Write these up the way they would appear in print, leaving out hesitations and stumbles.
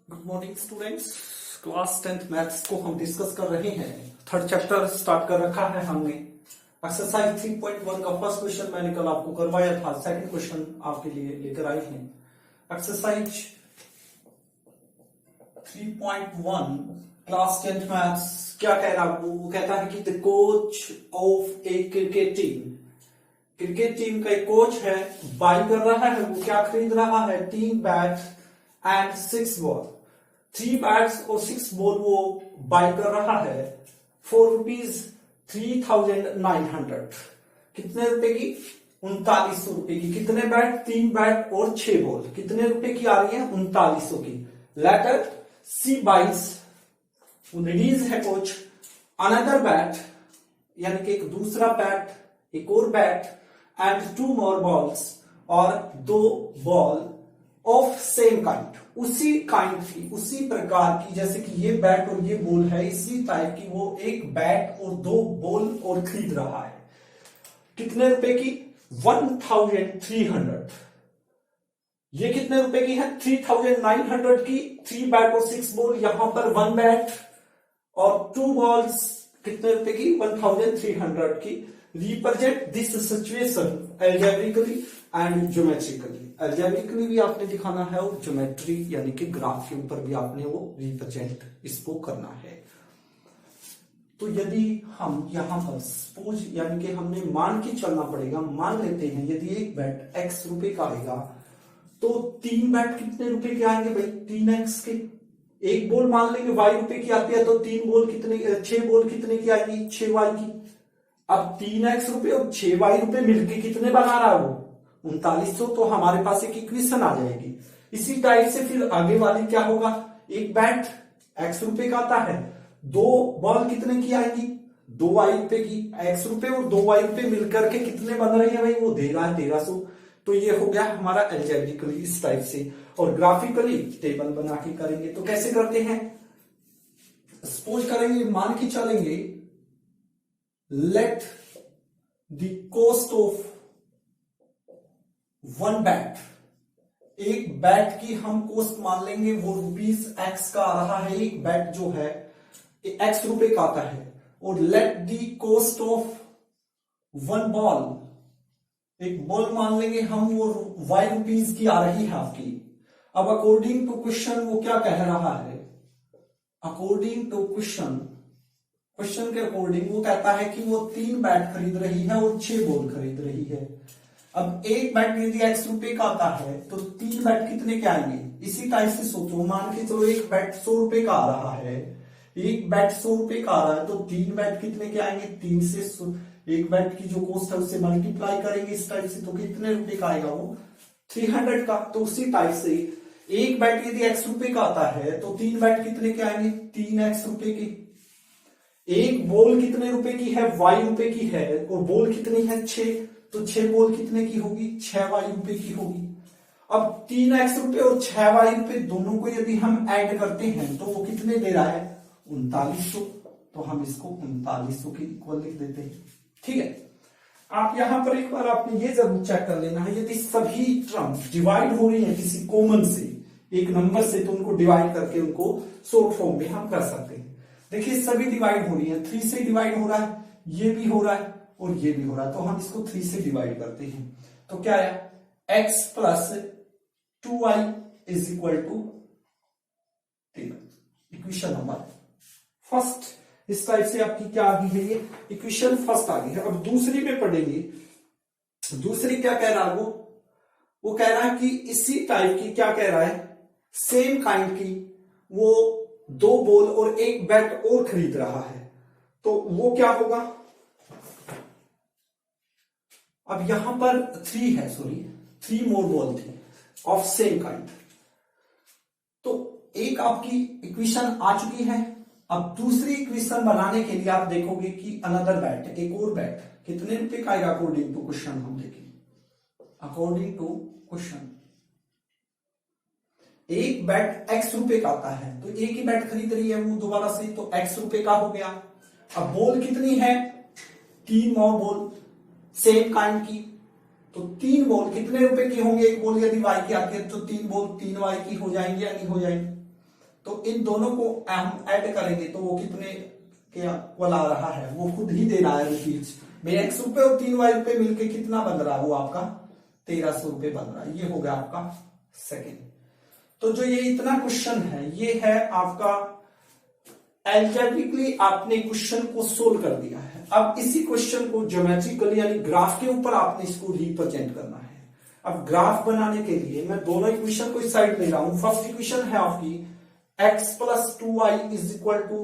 Good morning students. Class 10th maths को हम discuss कर रहे हैं। थर्ड चैप्टर स्टार्ट कर रखा है हमने। एक्सरसाइज 3.1 का फर्स्ट क्वेश्चन मैंने कल आपको करवाया था। सेकंड क्वेश्चन आपके लिए लेकर आए हैं। एक्सरसाइज 3.1 क्लास 10th मैथ्स क्या कह रहा है? वो कहता है कि the coach of A cricket team का एक कोच है, बाई कर रहा है। वो क्या खरीद रहा है? 3 बैट एंड 6 बॉल। 3 बैट्स और 6 बॉल वो बाई कर रहा है फॉर ₹3,900। कितने रुपए की? 3900 रुपए की। कितने बैट? 3 बैट और 6 बॉल। कितने रुपए की आ रही है? 3900 की। लेटर सी बाइज, रिलीज है कोच अनदर बैट, यानी कि एक दूसरा बैट, एक और बैट, एंड 2 मोर बॉल्स, और 2 बॉल ऑफ सेम काइंड, उसी काइंड की, उसी प्रकार की, जैसे कि ये बैट और ये बॉल है, इसी टाइप की वो एक बैट और 2 बॉल और खरीद रहा है। कितने रुपए की? 1300। ये कितने रुपए की है? 3900 की। 3 बैट और 6 बॉल, यहां पर 1 बैट और 2 बॉल्स कितने रुपए की? 1300 की। Represent this situation algebraically and geometrically. Algebraically भी आपने दिखाना है और ज्योमेट्री यानी कि ग्राफ के ऊपर भी आपने वो रिप्रेजेंट इसको करना है। तो यदि हम यहां पर सपोज, यानी कि हमने मान के चलना पड़ेगा। मान लेते हैं यदि एक बैट x रुपए का आएगा तो 3 बैट कितने रुपए के आएंगे भाई? 3x के। एक बॉल मान लेंगे y रुपए की आती है तो 6 बॉल कितने की आएगी? 6y की। अब 3x रुपए और 6y रुपए मिलके कितने बना रहा है वो? 3900। तो हमारे पास एक इक्वेशन आ जाएगी। इसी टाइप से फिर आगे वाली क्या होगा? एक बैट x रुपए का आता है, 2 बॉल कितने की आएगी? 2y रुपए की। x रुपए और 2y रुपए मिलकर के कितने बन रही है भाई? वो दे रहा है 1300। तो ये हो गया हमारा एल्जेब्रिकली इस टाइप से। और ग्राफिकली टेबल बना के करेंगे तो कैसे करते हैं? सपोज करेंगे, मान के चलेंगे, let the cost of 1 bat, एक बैट की हम कॉस्ट मान लेंगे, वो ₹x का आ रहा है। एक बैट जो है x रुपए का आता है। और let the cost of 1 ball, एक बॉल मान लेंगे हम, वो y रुपीज की आ रही है आपकी। अब अकॉर्डिंग टू क्वेश्चन वो क्या कह रहा है? अकॉर्डिंग टू क्वेश्चन के अकॉर्डिंग वो कहता है कि वो 3 बैट खरीद रही है और 6 बॉल खरीद रही है। अब एक बैट यदि x रुपए का आता है तो 3 बैट कितने के आएंगे? इसी टाइप से सोचो, मान के चलो एक बैट 100 रुपए का आ रहा है, एक बैट 100 रुपए का आ रहा है तो 3 बैट कितने के आएंगे? 3 से एक बैट की जो कॉस्ट है उससे मल्टीप्लाई करेंगे इस टाइप से, तो कितने रुपए का आएगा? वो 300 का। तो उसी टाइप से एक बैट यदि x रुपए का आता है तो 3 बैट कितने के आएंगे? 3x रुपए की। एक बॉल कितने रुपए की है? y रुपए की है। और बॉल कितनी है? 6। तो 6 बॉल कितने की होगी? 6y रुपए की होगी। अब 3x रुपए और 6y रुपए दोनों को यदि हम ऐड करते हैं तो वो कितने दे रहा है? 3900। तो हम इसको 3900 के इक्वल लिख देते हैं। ठीक है। आप यहां पर एक बार आपने ये जरूर चेक कर लेना है, यदि सभी टर्म्स डिवाइड हो रही है किसी कॉमन से, एक नंबर से, तो उनको डिवाइड करके उनको शॉर्ट फॉर्म में हम कर सकते हैं। देखिए सभी डिवाइड हो रही है, 3 से डिवाइड हो रहा है, ये भी हो रहा है और ये भी हो रहा है, तो हम इसको 3 से डिवाइड करते हैं। तो क्या है? x plus 2y is equal to 3। Equation number first. इस टाइप से आपकी क्या आ गई है? ये इक्वेशन फर्स्ट आ गई है। अब दूसरी में पढ़ेंगे। दूसरी क्या कह रहा है? वो कह रहा है कि इसी टाइप की, क्या कह रहा है? सेम काइंड की वो 2 बॉल और 1 बैट और खरीद रहा है। तो वो क्या होगा? अब यहां पर 3 मोर बॉल थी ऑफ सेम काइंड। तो एक आपकी इक्वेशन आ चुकी है। अब दूसरी इक्वेशन बनाने के लिए आप देखोगे कि अनदर बैट, एक और बैट कितने रुपए का आएगा? अकॉर्डिंग टू क्वेश्चन हम देखेंगे। अकॉर्डिंग टू क्वेश्चन एक बैट x रुपए का आता है तो एक ही बैट खरीद रही है वो दोबारा से, तो x रुपए का हो गया। अब बॉल कितनी है? 3 मोर बॉल सेम काइंड की। तो 3 बॉल कितने रुपए की होंगे? एक बॉल यदि y की आती है तो 3 बॉल 3y की हो जाएंगे या नहीं हो जाएंगे? तो इन दोनों को हम ऐड करेंगे तो वो कितने के इक्वल आ रहा है, वो खुद ही दे रहा है रुपीज में। x रुपए और 3y रुपए मिलके कितना बन रहा है, वो आपका 1300 रुपए बन रहा है। ये हो गया आपका सेकेंड। तो जो ये इतना क्वेश्चन है, ये है आपका एल्जेब्रिकली आपने क्वेश्चन को सोल्व कर दिया है। अब इसी क्वेश्चन को ज्योमेट्रिकली यानी ग्राफ के ऊपर आपने इसको रिप्रेजेंट करना है। अब ग्राफ बनाने के लिए मैं दोनों इक्वेशन को इस साइड ले रहा हूं। फर्स्ट इक्वेशन है आपकी x plus 2y is equal to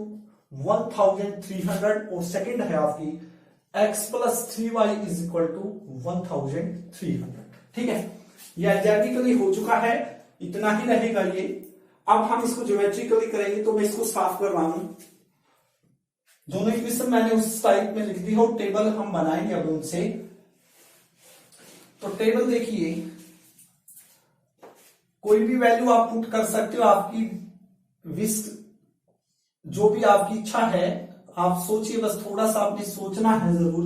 1300 और सेकेंड है आपकी x plus 3y is equal to 1300। ठीक है, ये एल्जेब्रिकली हो चुका है, इतना ही रहेगा ये। अब हम इसको ज्योमेट्रिकली करेंगे, तो मैं इसको साफ कर रहा हूं। दोनों इक्वेशन मैंने उस टाइप में लिख दी और टेबल हम बनाएंगे अब उनसे। तो टेबल देखिए, कोई भी वैल्यू आप पुट कर सकते हो, आपकी विश जो भी आपकी इच्छा है आप सोचिए, बस थोड़ा सा आपने सोचना है जरूर।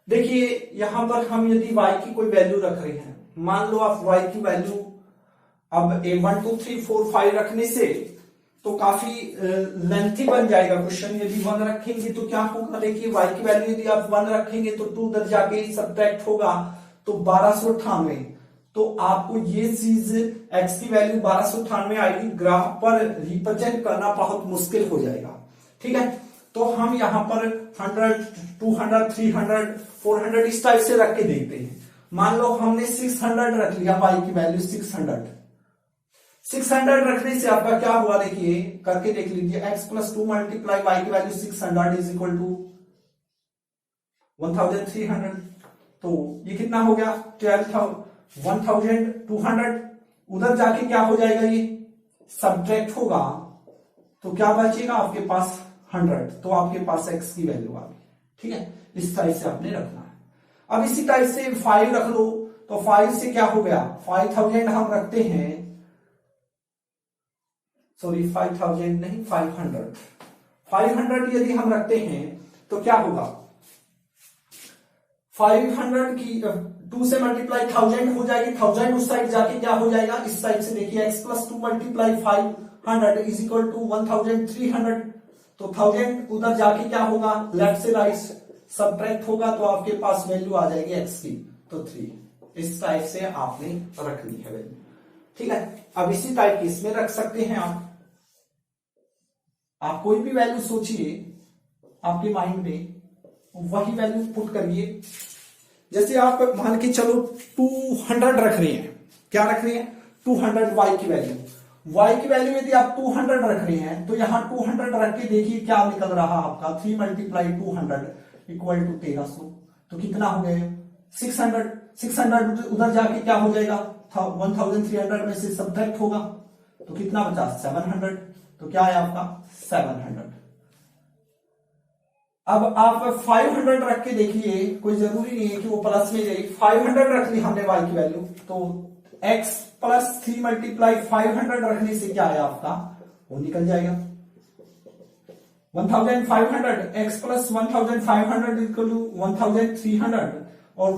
देखिए यहां पर हम यदि y की कोई वैल्यू रख रहे हैं, मान लो आप y की वैल्यू अब 1 2 3 4 5 रखने से तो काफी लेंथी बन जाएगा क्वेश्चन। यदि 1 रखेंगे तो क्या होगा, देखिए y की वैल्यू यदि आप 1 रखेंगे तो 2 उधर जाके सब्ट्रैक्ट होगा तो 1298। तो आपको ये चीज x की वैल्यू 1298 आएगी, ग्राफ पर रिप्रेजेंट करना बहुत मुश्किल हो जाएगा। ठीक है, तो हम यहां पर 100 200 300 400 इस टाइप से रख के देखते हैं। मान लो हमने 600 रख लिया, y की वैल्यू 600 रखने से आपका क्या हुआ, देखिए करके देख लीजिए। x प्लस 2 मल्टीप्लाई y की वैल्यू 600 इज इक्वल टू 1300। तो ये कितना हो गया 1200। उधर जाके क्या हो जाएगा, ये सब्ट्रैक्ट होगा तो क्या बचेगा आपके पास 100। तो आपके पास x की वैल्यू आ गई। ठीक है, इस टाइप से आपने रखना है। अब इसी टाइप से 5 रख लो, तो 5 से क्या हो गया 5000 हम रखते हैं, सॉरी 5000 नहीं 500 यदि हम रखते हैं तो क्या होगा 500 की 2 से मल्टीप्लाई 1000 हो जाएगी। 1000 उस साइड जाके क्या हो जाएगा, इस साइड से देखिए x plus 2 multiply 500 is equal to 1300। तो 1000 उधर जाके क्या होगा, लेफ्ट से राइट सब्ट्रैक्ट होगा तो आपके पास वैल्यू आ जाएगी x की, तो 3। इस टाइप से आपने रखनी है वैल्यू। ठीक है, अब इसी टाइप की इसमें रख सकते हैं आप कोई भी वैल्यू सोचिए आपके माइंड में, वही वैल्यू पुट करिए। जैसे आप मान के चलो 200 रख रहे हैं, क्या रख रहे हैं 200 y की वैल्यू। y की वैल्यू यदि आप 200 रख रहे हैं तो यहां 200 रख के देखिए क्या निकल रहा आपका 3 मल्टीप्लाई 200 इक्वल टू 1300। तो कितना हो गया 600 उधर जाके क्या हो जाएगा 1300 में से सब्ट्रैक्ट होगा तो कितना बचा 700। तो क्या है आपका 700। अब आप 500 रख के देखिए, कोई जरूरी नहीं है कि वो प्लस में जाए। 500 रख ली हमने y की वैल्यू, तो x प्लस 3 मल्टीप्लाई 500 रखने से क्या है आपका वो निकल जाएगा 1500। x प्लस 1500 इक्वल टू 1300 और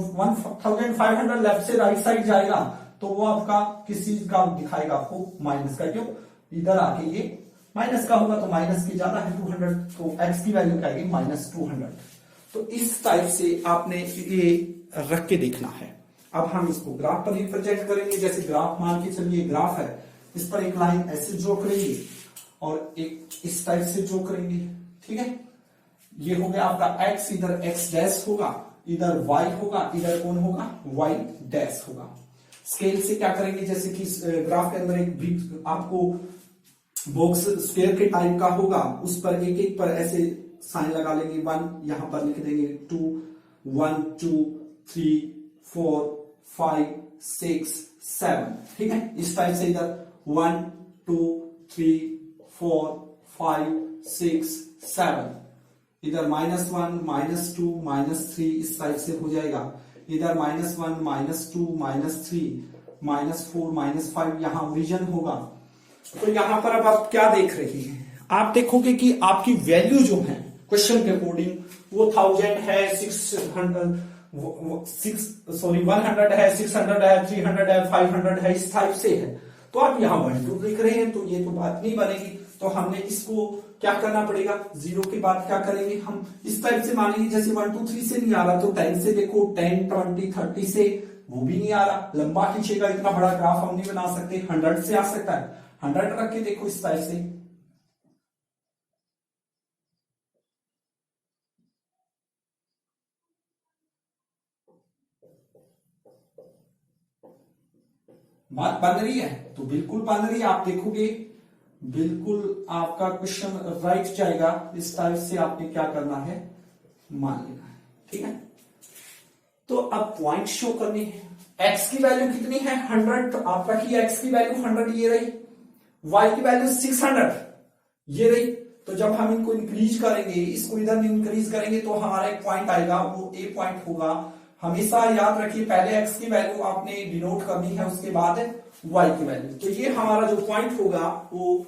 1500 लेफ्ट से राइट साइड जाएगा तो वो आपका किस चीज का दिखाएगा आपको माइनस का। क्यों, इधर आके ये माइनस का होगा तो माइनस की ज्यादा है 200, तो x की वैल्यू क्या आएगी -200। तो इस टाइप से आपने ये रख के देखना है। अब हम इसको ग्राफ पर रिप्रेजेंट करेंगे। जैसे ग्राफ मान के चलिए ग्राफ है, इस पर एक लाइन ऐसे ड्रॉ करेंगे और एक इस टाइप से ड्रॉ करेंगे। ठीक है, ये हो गया आपका x, इधर x डैश होगा, इधर y होगा, इधर कौन होगा y डैश होगा। स्केल से क्या करेंगे, जैसे कि ग्राफ के अंदर एक आपको बॉक्स स्क्वायर के टाइप का होगा, उस पर एक एक पर ऐसे साइन लगा लेंगे। 1 यहां पर लिख देंगे, 2 1 2 3 4 5 6 7। ठीक है, इस टाइप से इधर 1 2 3 4 5 6 7, इधर -1 -2 -3 इस टाइप से हो जाएगा। इधर -1 -2 -3 -4 -5 यहां ओरिजिन होगा। तो यहां पर अब आप क्या देख रहे हैं, आप देखोगे कि आपकी वैल्यू जो है क्वेश्चन के अकॉर्डिंग वो 1000 है, 100 है, 600 है, 300 है, 500 है, इस टाइप से है। तो आप यहाँ 1 2 लिख रहे हैं तो ये तो बात नहीं बनेगी। तो हमने इसको क्या करना पड़ेगा, 0 के बाद क्या करेंगे, हम इस टाइप से मानेंगे जैसे 1 2 3 से नहीं आ रहा तो 10 से देखो, 10 20 30 से वो भी नहीं आ रहा, लंबा खींचेगा, इतना बड़ा ग्राफ हम नहीं बना सकते। 100 से आ सकता है, 100 रख के देखो इस टाइप से। बात बन रही है, तो बिल्कुल बन रही है, आप देखोगे बिल्कुल आपका क्वेश्चन राइट जाएगा। इस टाइप से आपने क्या करना है, मान लेना है, ठीक है। तो अब पॉइंट शो करनी है। x की वैल्यू कितनी है, 100, तो आपका की x की वैल्यू 100 ये रही, y की वैल्यू 600 ये रही। तो जब हम इनको इंक्रीज करेंगे, इसको इधर इंक्रीज करेंगे तो हमारा एक पॉइंट आएगा, वो a पॉइंट होगा। हमेशा याद रखिए पहले x की वैल्यू आपने डिनोट करनी है, उसके बाद y की वैल्यू। तो ये हमारा जो पॉइंट होगा वो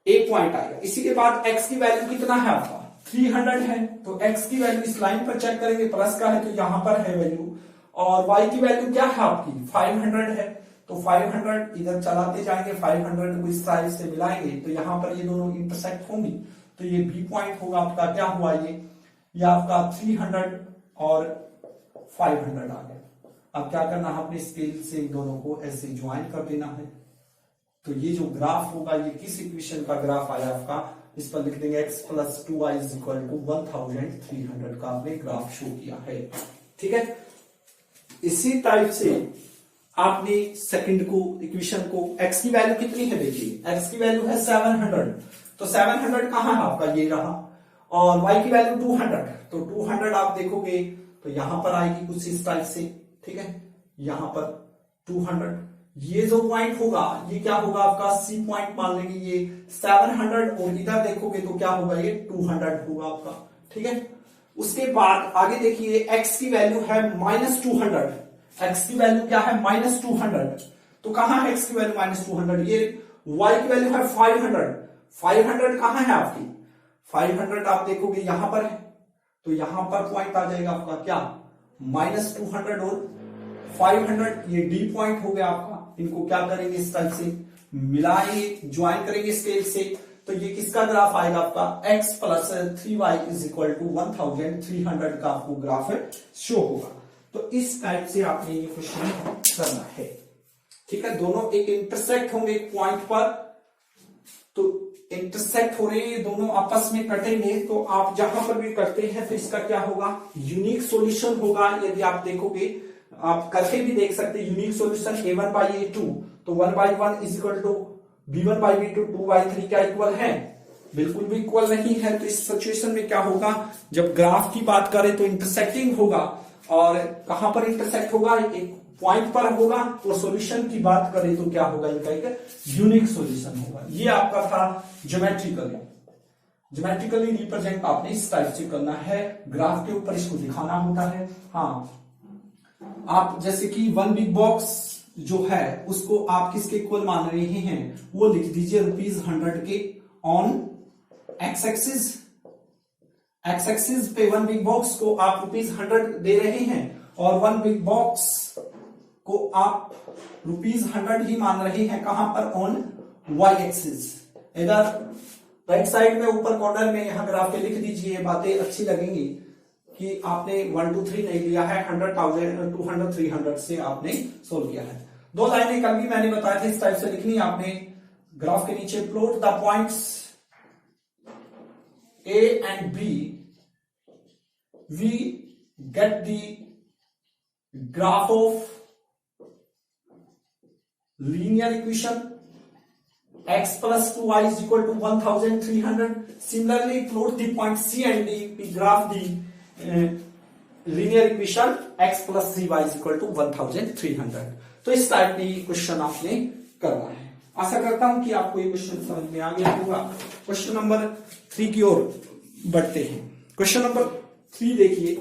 a पॉइंट आएगा। इसी के बाद x की वैल्यू कितना है आपका, 300 है, तो x की वैल्यू इस लाइन पर चेक करेंगे, प्लस का है तो यहां पर है वैल्यू। और y की वैल्यू क्या है आपकी, 500 है, तो 500 इधर चलाते जाएंगे, 500 को इस साइड से मिलाएंगे तो यहां पर ये दोनों इंटरसेक्ट होंगी, तो ये b पॉइंट होगा आपका। क्या हुआ ये आपका 300 और 500 आ गया। अब क्या करना है, अपने स्केल से इन दोनों को ऐसे ज्वाइन कर देना है। तो ये जो ग्राफ होगा ये किस इक्वेशन का ग्राफ आया आपका, इस पर लिख देंगे x + 2y = 1300 का आपने ग्राफ शो किया है, ठीक है। इसी टाइप से आपने सेकंड को इक्वेशन को, x की वैल्यू कितनी है देखिए, x की वैल्यू है 700, तो 700 कहां है आपका, ये रहा। और y की वैल्यू 200, तो 200 आप देखोगे तो यहां पर आएगी कुछ इस टाइप से, ठीक है। यहां पर 200, ये जो पॉइंट होगा ये क्या होगा आपका, C पॉइंट मान लेंगे, ये 700 और इधर देखोगे तो क्या होगा, ये 200 होगा आपका, ठीक है। उसके बाद आगे देखिए x की वैल्यू है -200, x की वैल्यू क्या है, -200, तो कहां है x की वैल्यू -200, ये। y की वैल्यू है 500, 500 कहां है आपकी, 500 आप देखोगे यहां पर है, तो यहां पर पॉइंट आ जाएगा आपका क्या, -200 और 500, ये D पॉइंट हो गया आपका। इनको क्या करेंगे, इस टाइप से मिलाएंगे, ज्वाइन करेंगे स्केल से, तो ये किसका ग्राफ आएगा आपका, x + 3y = 1300 का आपको ग्राफ शो होगा। तो इस टाइप से आपने ये क्वेश्चन करना है, ठीक है। दोनों एक इंटरसेक्ट होंगे एक पॉइंट पर, तो इंटरसेक्ट हो रहे हैं, दोनों आपस में कटेंगे, तो आप जहां पर भी करते हैं तो इसका क्या होगा, यूनिक सॉल्यूशन होगा। यदि आप देखोगे, आप करके भी देख सकते हैं, यूनिक सॉल्यूशन a1/a2, तो 1/1 = b1/b2, 2/3 क्या इक्वल है, बिल्कुल भी इक्वल नहीं है। तो इस सिचुएशन में क्या होगा, जब ग्राफ की बात करें तो इंटरसेक्टिंग होगा, और कहां पर इंटरसेक्ट होगा, एक पॉइंट पर होगा। और सॉल्यूशन की बात करें तो क्या होगा, इनका एक यूनिक सॉल्यूशन होगा। ये आपका था ज्योमेट्रिकली रिप्रेजेंट आपने इस टाइप से करना है, ग्राफ के ऊपर इसको दिखाना होता है। हाँ, आप जैसे कि 1 बिग बॉक्स जो है उसको आप किसके इक्वल मान रहे हैं, वो लिख दीजिए ₹100 के ऑन एक्स एक्सिस पे 1 बिग बॉक्स को आप ₹100 दे रहे हैं, और 1 बिग बॉक्स को आप ₹100 ही मान रहे हैं, कहां पर, ऑन वाई एक्सिस। इधर राइट साइड में ऊपर कॉर्नर में यहां ग्राफ पे लिख दीजिए, बातें अच्छी लगेंगी कि आपने 1 2 3 नहीं लिया है, 100,000 200 300 से आपने सोल्व किया है। 2 लाइनें कल भी मैंने बताया था इस टाइप से लिखनी है आपने। ग्राफ के नीचे plot the points A and B, we get the graph of linear equation x + 2y = 1300. Similarly, plot the point C and D, we graph the linear equation x + 3y = 1300. तो इस type की question आपने करना है। आशा करता हूं कि आपको ये क्वेश्चन समझ में आ गया होगा। क्वेश्चन नंबर 3 की ओर बढ़ते हैं। क्वेश्चन नंबर 3 देखिए,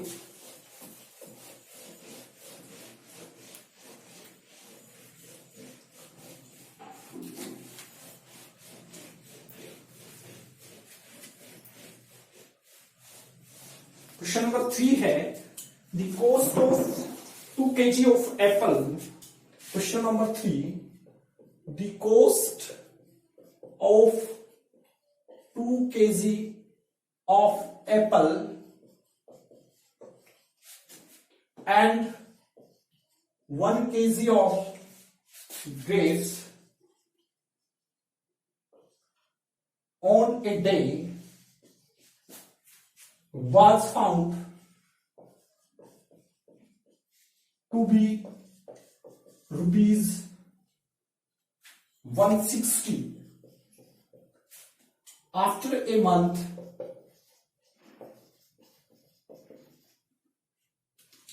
क्वेश्चन नंबर 3 है the cost of 2 kg of Apple. Question number 3, the cost of 2 kg of apple and 1 kg of grapes on a day was found to be rupees 160. After a month,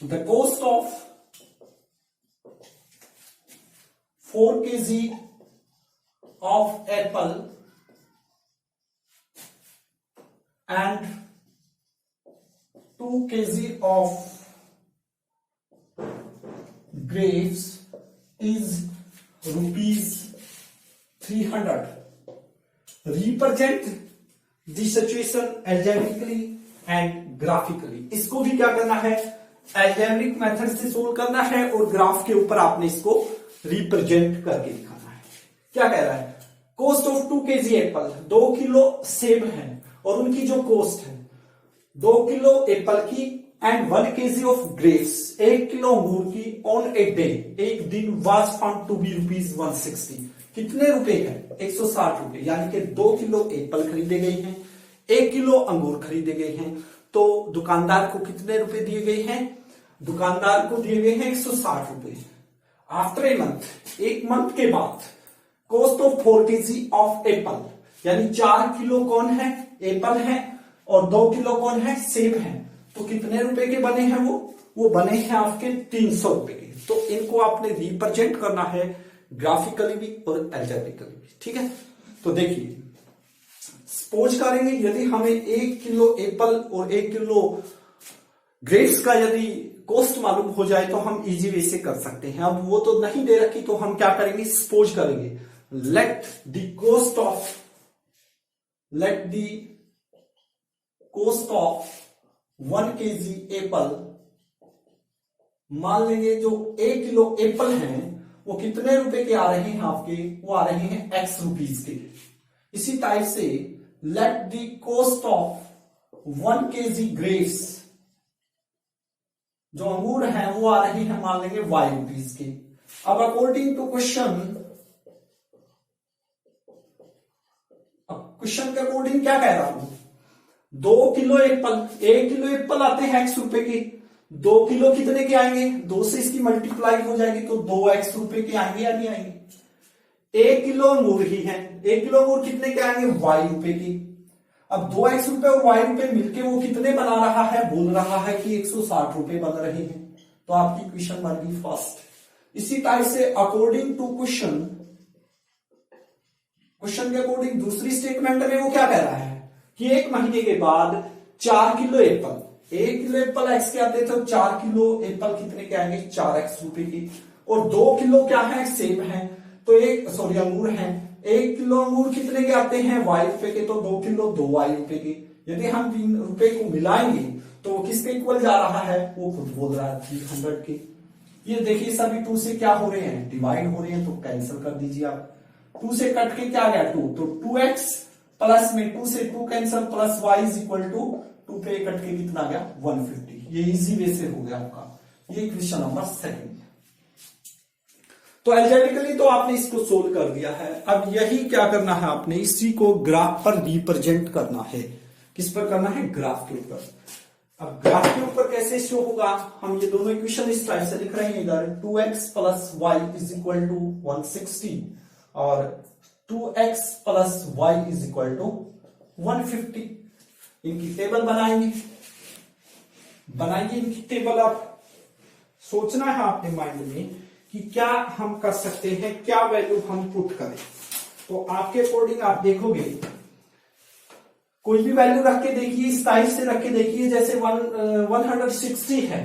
the cost of 4 kg of apple and 2 kg of grapes is rupees 300. Represent the situation algebraically and graphically. इसको भी क्या करना है, algebraic method से solve करना है और graph के ऊपर आपने इसको रिप्रेजेंट करके दिखाना है। क्या कह रहा है, cost of 2 kg apple, 2 kilo सेब है और उनकी जो कॉस्ट है 2 किलो एप्पल की and 1 kg of grapes, 1 kilo अंगूर की ऑन ए डे, एक दिन was found to be rupees 160। कितने रुपए है, 160 रुपए, यानी कि 2 किलो एप्पल खरीदे गए हैं, 1 किलो अंगूर खरीदे गए हैं। तो दुकानदार को कितने रुपए दिए गए हैं, दुकानदार को दिए गए हैं 160 रुपए। आफ्टर ए मंथ, एक मंथ के बाद, cost of 4 kg of Apple, यानी 4 किलो कौन है, एप्पल है और 2 किलो कौन है, सेब है। तो कितने रुपए के बने हैं वो बने हैं आपके 300 रुपए के। तो इनको आपने रिप्रेजेंट करना है ग्राफिकली भी और एल्जेब्रिकली भी, ठीक है। तो देखिए, सपोज करेंगे यदि हमें 1 किलो एप्पल और 1 किलो ग्रेप्स का यदि कॉस्ट मालूम हो जाए तो हम इजी वे से कर सकते हैं। अब वो तो नहीं दे रखी, तो हम क्या करेंगे, सपोज करेंगे let the cost of 1 kg apple, मान लेंगे जो 1 किलो एप्पल हैं वो कितने रुपए के आ रहे हैं आपके, वो आ रहे हैं x रुपीज के। इसी टाइप से let the cost of 1 kg grapes, जो अंगूर हैं वो आ रहे हैं मान लेंगे y रुपीज के। अब अकॉर्डिंग टू क्वेश्चन के अकॉर्डिंग क्या कह रहा हूं, 2 किलो एप्पल, 1 किलो एप्पल आते हैं x रुपए के, 2 किलो कितने के आएंगे, 2 से इसकी मल्टीप्लाई हो जाएगी तो 2x रुपए के आएंगे या नहीं आएंगे। 1 किलो अंगूर ही है, 1 किलो अंगूर कितने के आएंगे, y रुपए के। अब 2x रुपए और y रुपए मिलके वो कितने बना रहा है, बोल रहा है कि 160 रुपए बन रहे हैं। तो आपकी क्वेश्चन बन गई फर्स्ट। इसी टाइप से अकॉर्डिंग टू क्वेश्चन के अकॉर्डिंग दूसरी स्टेटमेंट में वो क्या कह रहा है कि 1 महीने के बाद 4 kilo Apple, 1 kilo Apple x के आते थे, 4 किलो एप्पल कितने के आएंगे, 4x रुपए की। और 2 किलो क्या है, सेब है, तो अंगूर है, 1 किलो अंगूर कितने के आते हैं, y रुपए के, तो 2 किलो 2y रुपए के। यदि हम 3 रुपए को मिलाएंगे तो किसके इक्वल जा रहा है, वो खुद बोल रहा है 300 के। ये देखिए सभी 2 से क्या हो रहे हैं, डिवाइड हो रहे हैं, तो कैंसिल कर दीजिए आप। 2 से कट के क्या गया 2, तो 2x प्लस में 2 से 2 cancel plus y is equal to 2 पे कट के कितना गया 150। ये इजी वे से हो गया आपका, ये क्वेश्चन नंबर 2। तो एल्जेब्रिकली तो आपने इसको सोल्व कर दिया है। अब यही क्या करना है, आपने इसी को ग्राफ पर रिप्रेजेंट करना है। किस पर करना है, ग्राफ के ऊपर। अब ग्राफ के ऊपर कैसे शो होगा, हम ये दोनों इक्वेशन इस टाइप से लिख रहे हैं, इधर 2x plus y is equal to 160 और 2x plus y is equal to 150। इनकी टेबल बनाएंगे इनकी टेबल। आप सोचना है आपने माइंड में कि क्या हम कर सकते हैं, क्या वैल्यू हम पुट करें। तो आपके अकॉर्डिंग आप देखोगे, कोई भी वैल्यू रख के देखिए, इस टाइप से रख के देखिए, जैसे 160 है,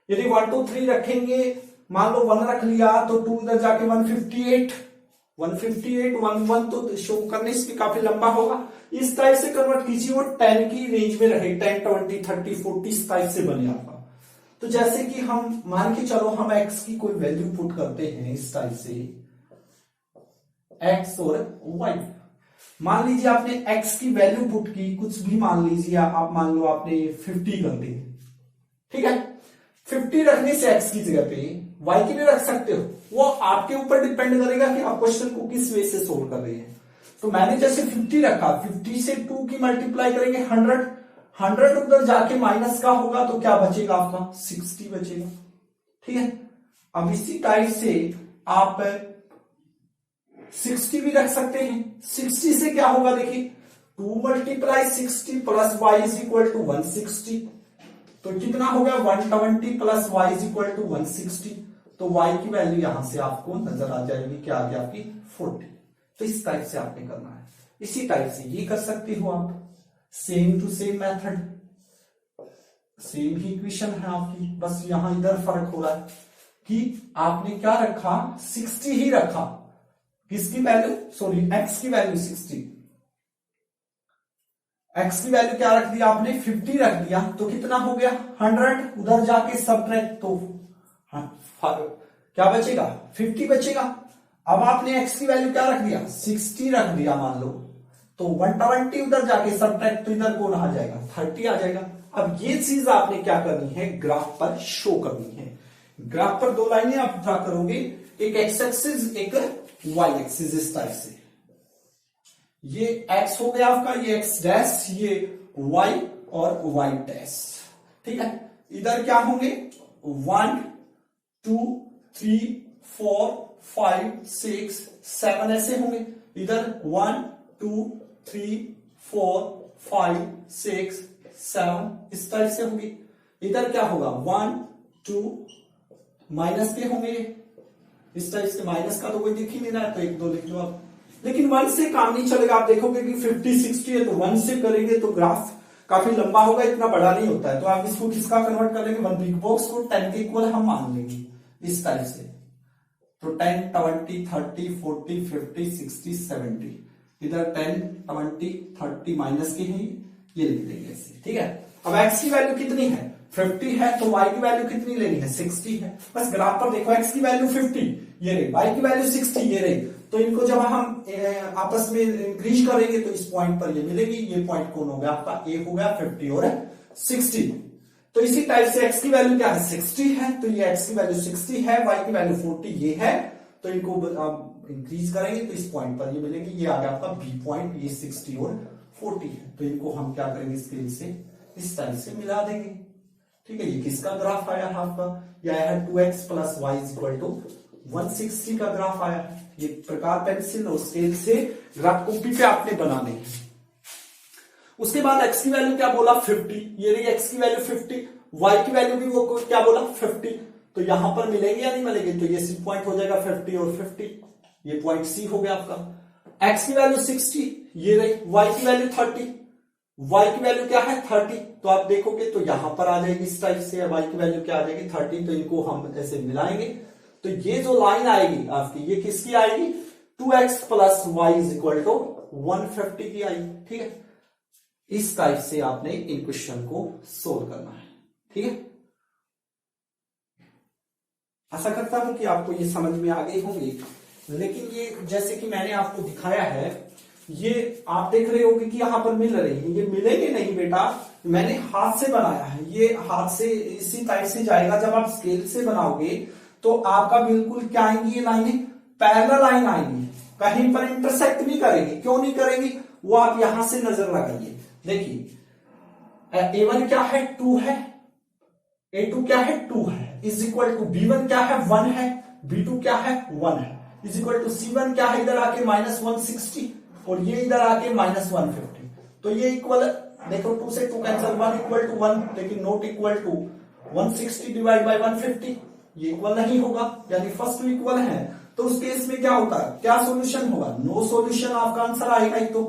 यदि 1 2 3 रखेंगे, मान लो 1 रख लिया तो 2 इधर जाके 158 1 1 तो शो करने इसमें काफी लंबा होगा। इस टाइप से कन्वर्ट कीजिए, वो 10 की रेंज में रहे, 10 20 30 40 इस टाइप से बने आपका। तो जैसे कि हम मान के चलो हम x की कोई वैल्यू पुट करते हैं इस टाइप से, एक्स और वाई। मान लीजिए आपने एक्स की वैल्यू पुट की, कुछ भी मान लीजिए आप मान लो आपने 50 कर दी, ठीक है। 50 रखने से एक्स की जगह पे वाई की भी रख सकते हो, वो आपके ऊपर डिपेंड करेगा कि आप क्वेश्चन को किस वे से सोल्व कर रहे हैं। तो मैंने जैसे 50 रखा, 50 से 2 की मल्टीप्लाई करेंगे 100, 100 उधर जाके माइनस का होगा तो क्या बचेगा आपका 60 बचेगा, ठीक है। अब इसी टाइप से आप 60 भी रख सकते हैं। 60 से क्या होगा देखिए, 2 multiply 60 plus y is equal to 160, तो कितना हो गया 120 plus y is equal to 160, तो वाई की वैल्यू यहां से आपको नजर आ जाएगी, क्या आ गया आपकी 40। तो इस टाइप से आपने करना है। इसी टाइप से ये कर सकते हो आप, same to same method, same ही इक्वेशन है आपकी, बस यहां इधर फर्क हो रहा है कि आपने क्या रखा, 60 ही रखा, किसकी वैल्यू, सॉरी एक्स की वैल्यू 60, एक्स की वैल्यू क्या रख दिया आपने 50 रख दिया, तो कितना हो गया 100, उधर जाके सब्ट्रैक्ट, तो क्या बचेगा 50 बचेगा। अब आपने एक्स की वैल्यू क्या रख दिया 60 रख दिया मान लो, तो 120 उधर जाके सब्ट्रैक्ट, तो इधर कौन आ जाएगा 30 आ जाएगा। अब ये चीज आपने क्या करनी है, ग्राफ पर शो करनी है। ग्राफ पर 2 लाइनें आप ड्रा करोगे, एक एक्स एक्सिस एक वाई एक्सिस, इस टाइप से, ये एक्स हो गया आपका, ये एक्स डैश, ये वाई और वाई डैश, ठीक है। इधर क्या होंगे 1 2 3 4 5 6 7 ऐसे होंगे, इधर 1 2 3 4 5 6 7 इस टाइप से होगी। इधर क्या होगा 1 2 माइनस के होंगे, इस टाइप से, माइनस का तो कोई दिख ही नहीं रहा है तो 1 2 लिख लो आप। लेकिन 1 से काम नहीं चलेगा, आप देखोगे कि 50 60 है तो 1 से करेंगे तो ग्राफ काफी लंबा होगा, इतना बड़ा नहीं होता है, तो आप इसको किसका कन्वर्ट करेंगे, 1 बिग बॉक्स को 10 के इक्वल हम मान लेंगे इस टाइप से, तो 10 20 30 40 50 60 70, इधर 10 20 30 माइनस के हैं, ये लिख देंगे ऐसे, ठीक है। अब एक्स की वैल्यू कितनी है 50 है, तो वाई की वैल्यू कितनी लेनी है 60 है। बस ग्राफ पर देखो एक्स की वैल्यू 50 ये रही, वाई की वैल्यू 60 ये रही, तो इनको जब हम आपस में इंक्रीज करेंगे तो इस पॉइंट पर ये मिलेगी। ये पॉइंट कौन हो गया आपका, ए हो गया 50 और 60। तो इसी टाइप से एक्स की वैल्यू क्या है 60 है, तो ये एक्स की वैल्यू 60 है, वाई की वैल्यू 40 ये है, तो इनको आप इंक्रीज करेंगे तो इस पॉइंट पर ये मिलेगी। ये आ गया आपका बी पॉइंट, ये 60 और 40 है, तो इनको हम क्या करेंगे स्केल से इस टाइप से मिला देंगे, ठीक है। ये किसका ग्राफ आया आपका, ये आया है 2x plus y is equal to 160 का ग्राफ आया है। ये प्रकार पेंसिल और स्केल से ग्राफ कॉपी पे आपने बनाने हैं। उसके बाद x की वैल्यू क्या बोला 50, ये रही x की वैल्यू 50, y की वैल्यू भी वो क्या बोला 50, तो यहां पर मिलेंगे या नहीं मिलेंगे, तो ये सी पॉइंट हो जाएगा 50 और 50, ये पॉइंट सी हो गया आपका। x की वैल्यू 60 ये रही, y की वैल्यू 30, y की वैल्यू क्या है 30, तो आप देखोगे तो यहां पर आ जाएगी इस टाइप से, y की वैल्यू क्या आ जाएगी 30, तो इनको हम ऐसे मिलाएंगे, तो ये जो लाइन आएगी आपकी ये किसकी आएगी 2x plus y is equal to 150 की आएगी, ठीक है। इस टाइप से आपने इन क्वेश्चन को सोल्व करना है, ठीक है। आशा करता हूं कि आपको ये समझ में आ गई होंगी। लेकिन ये जैसे कि मैंने आपको दिखाया है, ये आप देख रहे होंगे कि यहां पर मिल रही है, ये मिलेंगे नहीं बेटा, मैंने हाथ से बनाया है, ये हाथ से इसी टाइप से जाएगा। जब आप स्केल से बनाओगे तो आपका बिल्कुल क्या आएंगी ये लाइनें पैरेलल लाइन आएंगी, कहीं पर इंटरसेक्ट नहीं करेगी। क्यों नहीं करेगी वो आप यहां से नजर लगाइए, देखिए A1 क्या है 2 है, A2 क्या है 2 है, इज इक्वल टू B1 क्या है 1 है, B2 क्या है 1 है, इज इक्वल टू C1 क्या है इधर आके -160 और ये इधर आके -150, तो ये इक्वल देखो 2 से 2 कैंसिल, 1 इक्वल टू 1 लेकिन not equal to 160 divide by 150, ये इक्वल नहीं होगा, यानी फर्स्ट टू इक्वल है। तो उस केस में क्या होता है, क्या सॉल्यूशन होगा, नो सॉल्यूशन आपका आंसर आएगा ही। तो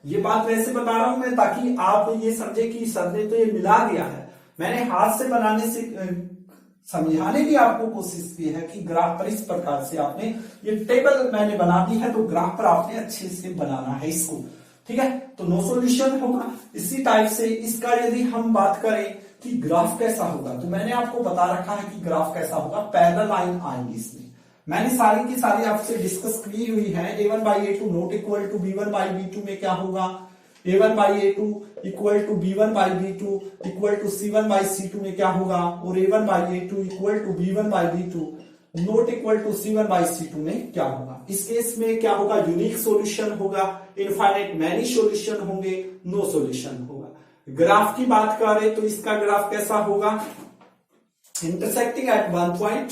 ये बात वैसे बता रहा हूं मैं ताकि आप ये समझे कि सर ने तो ये मिला दिया है, मैंने हाथ से बनाने से समझाने की आपको कोशिश की है कि ग्राफ पर इस प्रकार से आपने ये टेबल मैंने बना दी है, तो ग्राफ पर आपने अच्छे से बनाना है इसको, ठीक है। तो नो सॉल्यूशन होगा। इसी टाइप से इसका यदि हम बात करें कि ग्राफ कैसा होगा, तो मैंने आपको बता रखा है कि ग्राफ कैसा होगा, पैरेलल लाइन आएंगी इसमें, मैंने सारी की सारी आपसे डिस्कस की हुई है। a1 by a2 not equal to b1 by b2 में क्या होगा, a1 by a2 equal to b1 by b2 equal to c1 by c2 में क्या होगा, और a1 by a2 equal to b1 by b2 not equal to c1 by c2 में क्या होगा। इस केस में क्या होगा, यूनिक सॉल्यूशन होगा, इनफाइनाइट मैनी सॉल्यूशन होंगे, नो सॉल्यूशन होगा। ग्राफ की बात करें तो इसका ग्राफ कैसा होगा, इंटरसेक्टिंग एट वन पॉइंट,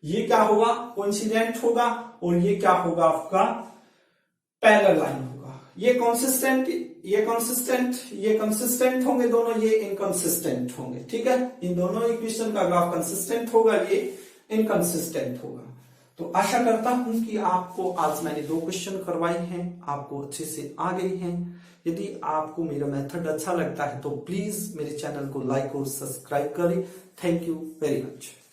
ये क्या होगा, कोइंसिडेंट होगा, और ये क्या होगा आपका पैरेलल लाइन होगा। ये कंसिस्टेंट होंगे दोनों, ये इनकंसिस्टेंट होंगे। ठीक है, इन दोनों इक्वेशन का ग्राफ कंसिस्टेंट होगा, ये इनकंसिस्टेंट होगा। तो आशा करता हूं कि आपको आज मैंने 2 क्वेश्चन करवाए हैं, आपको अच्छे से आ गए हैं। यदि आपको मेरा मेथड अच्छा लगता है तो प्लीज मेरे चैनल को लाइक और सब्सक्राइब करें। Thank you very much.